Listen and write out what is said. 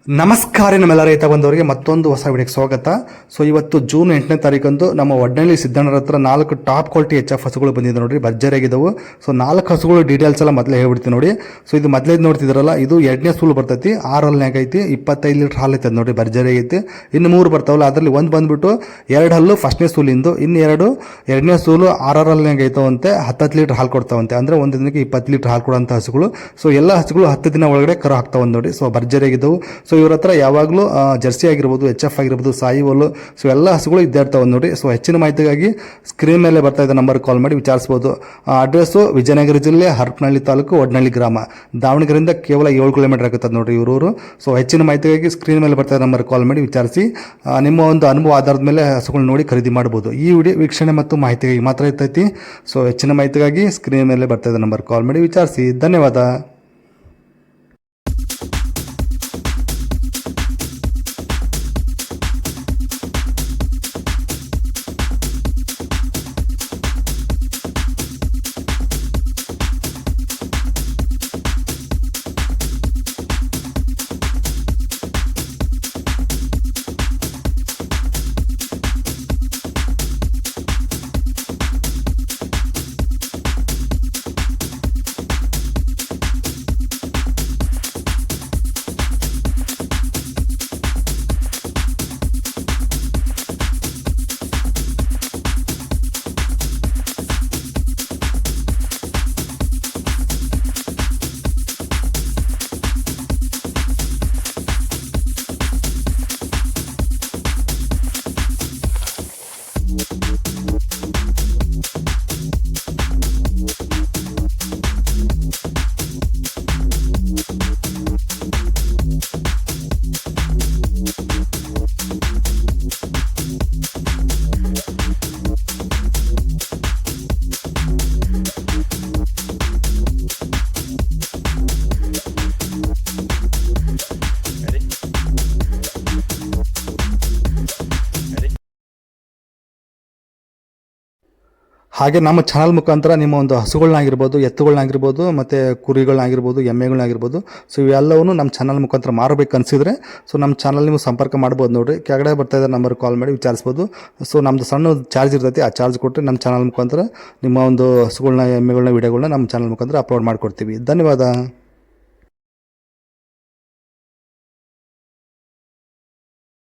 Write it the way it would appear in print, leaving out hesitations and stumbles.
ನಮಸ್ಕಾರ ನಮ್ಮೆಲ್ಲ ರೈತ ಬಂದವರಿಗೆ ಮತ್ತೊಂದು ಹೊಸ ವಿಡಿಯೋಗೆ ಸ್ವಾಗತ. ಸೊ ಇವತ್ತು ಜೂನ್ 8ನೇ ತಾರೀಕಂದು ನಮ್ಮ ಒಡ್ನಳ್ಳಿ ಸಿದ್ದಣ್ಣರ ಹತ್ರ 4 ಟಾಪ್ ಕ್ವಾಲಿಟಿ ಎಚ್ ಎಫ್ ಹಸುಗಳು ಬಂದಿದೆ ನೋಡ್ರಿ, ಭರ್ಜರಿಯಾಗಿದ್ದವು. ಸೊ 4 ಹಸುಗಳು ಡೀಟೇಲ್ಸ್ ಎಲ್ಲ ಮೊದಲೇ ಹೇಳ್ಬಿಡ್ತೀನಿ ನೋಡಿ. ಸೊ ಇದು ಮೊದಲೇದು ನೋಡ್ತಿದ್ರಲ್ಲ, ಇದು 2ನೇ ಸೂಲು ಬರ್ತೈತಿ, 6 ಹಲ್ನಾಗ ಐತಿ, 25 ಲೀಟರ್ ಹಾಲು ಐತೆ ನೋಡ್ರಿ, ಭರ್ಜರಿ ಐತಿ. ಇನ್ನು 3 ಬರ್ತಾವಲ್ಲ, ಅದರಲ್ಲಿ ಒಂದು ಬಂದ್ಬಿಟ್ಟು 2 ಹಲ್ಲು ಫಸ್ಟ್ನೇ ಸೂಲಿಂದು, ಇನ್ನು 2ನೇ ಸೂಲು 6 ಹಲ್ನಾಗ ಐತವಂತೆ, 10 ಲೀಟರ್ ಹಾಲು ಕೊಡ್ತಾವಂತೆ. ಅಂದರೆ ಒಂದು ದಿನಕ್ಕೆ 20 ಲೀಟರ್ ಹಾಲು ಕೊಡುವಂಥ ಹಸುಗಳು. ಸೊ ಎಲ್ಲ ಹಸುಗಳು 10 ದಿನ ಒಳಗಡೆ ಕರು ಹಾಕ್ತಾವ ನೋಡಿ. ಸೊ ಭರ್ಜರಿಯಾಗಿದ್ದವು. ಸೊ ಇವ್ರ ಹತ್ರ ಯಾವಾಗಲೂ ಜರ್ಸಿ ಆಗಿರ್ಬೋದು, ಎಚ್ ಎಫ್ ಆಗಿರ್ಬೋದು, ಸಾಯಿವಲ್ಲು, ಸೊ ಎಲ್ಲ ಹಸುಗಳು ಇದ್ದೇ ಇರ್ತಾವೆ ನೋಡಿ. ಸೊ ಹೆಚ್ಚಿನ ಮಾಹಿತಿಗಾಗಿ ಸ್ಕ್ರೀನ್ ಮೇಲೆ ಬರ್ತಾ ಇದ್ದ ನಂಬರ್ ಕಾಲ್ ಮಾಡಿ ವಿಚಾರಿಸ್ಬೋದು. ಅಡ್ರೆಸ್ಸು ವಿಜಯನಗರ ಜಿಲ್ಲೆ ಹರಪನಹಳ್ಳಿ ತಾಲೂಕು ಒಡ್ನಳ್ಳಿ ಗ್ರಾಮ, ದಾವಣಗೆರೆಯಿಂದ ಕೇವಲ 7 ಕಿಲೋಮೀಟರ್ ಆಗುತ್ತದೆ ನೋಡಿರಿ ಇವರು. ಸೊ ಹೆಚ್ಚಿನ ಮಾಹಿತಿಗಾಗಿ ಸ್ಕ್ರೀನ್ ಮೇಲೆ ಬರ್ತಾ ಇದ್ದ ನಂಬರ್ ಕಾಲ್ ಮಾಡಿ ವಿಚಾರಿಸಿ ನಿಮ್ಮ ಒಂದು ಅನುಭವ ಆಧಾರದ ಮೇಲೆ ಹಸುಗಳು ನೋಡಿ ಖರೀದಿ ಮಾಡ್ಬೋದು. ಈ ವಿಡಿಯೋ ವೀಕ್ಷಣೆ ಮತ್ತು ಮಾಹಿತಿಗಾಗಿ ಮಾತ್ರ ಇರ್ತೈತಿ. ಸೊ ಹೆಚ್ಚಿನ ಮಾಹಿತಿಗಾಗಿ ಸ್ಕ್ರೀನ್ ಮೇಲೆ ಬರ್ತಾ ಇದ್ದ ನಂಬರ್ ಕಾಲ್ ಮಾಡಿ ವಿಚಾರಿಸಿ. ಧನ್ಯವಾದ. ಹಾಗೆ ನಮ್ಮ ಚಾನಲ್ ಮುಖಾಂತರ ನಿಮ್ಮ ಒಂದು ಹಸುಗಳನ್ನಾಗಿರ್ಬೋದು, ಎತ್ತುಗಳನ್ನಾಗಿರ್ಬೋದು, ಮತ್ತು ಕುರಿಗಳನ್ನಾಗಿರ್ಬೋದು, ಎಮ್ಮೆಗಳನ್ನಾಗಿರ್ಬೋದು, ಸೊ ಇವೆಲ್ಲವೂ ನಮ್ಮ ಚಾನಲ್ ಮುಖಾಂತರ ಮಾರಬೇಕು ಅನಿಸಿದರೆ ಸೊ ನಮ್ಮ ಚಾನಲ್ ನೀವು ಸಂಪರ್ಕ ಮಾಡ್ಬೋದು ನೋಡಿರಿ. ಕೆಳಗಡೆ ಬರ್ತಾ ಇದ್ದ ನಂಬರ್ ಕಾಲ್ ಮಾಡಿ ವಿಚಾರಿಸ್ಬೋದು. ಸೊ ನಮ್ಮದು ಸಣ್ಣ ಚಾರ್ಜ್ ಇರ್ತೈತಿ, ಆ ಚಾರ್ಜ್ ಕೊಟ್ಟರೆ ನಮ್ಮ ಚಾನಲ್ ಮುಖಾಂತರ ನಿಮ್ಮ ಒಂದು ಹಸುಗಳನ್ನ, ಎಮ್ಮೆಗಳನ್ನ, ವಿಡಿಯೋಗಳನ್ನ ನಮ್ಮ ಚಾನಲ್ ಮುಖಾಂತರ ಅಪ್ಲೋಡ್ ಮಾಡಿಕೊಡ್ತೀವಿ. ಧನ್ಯವಾದ.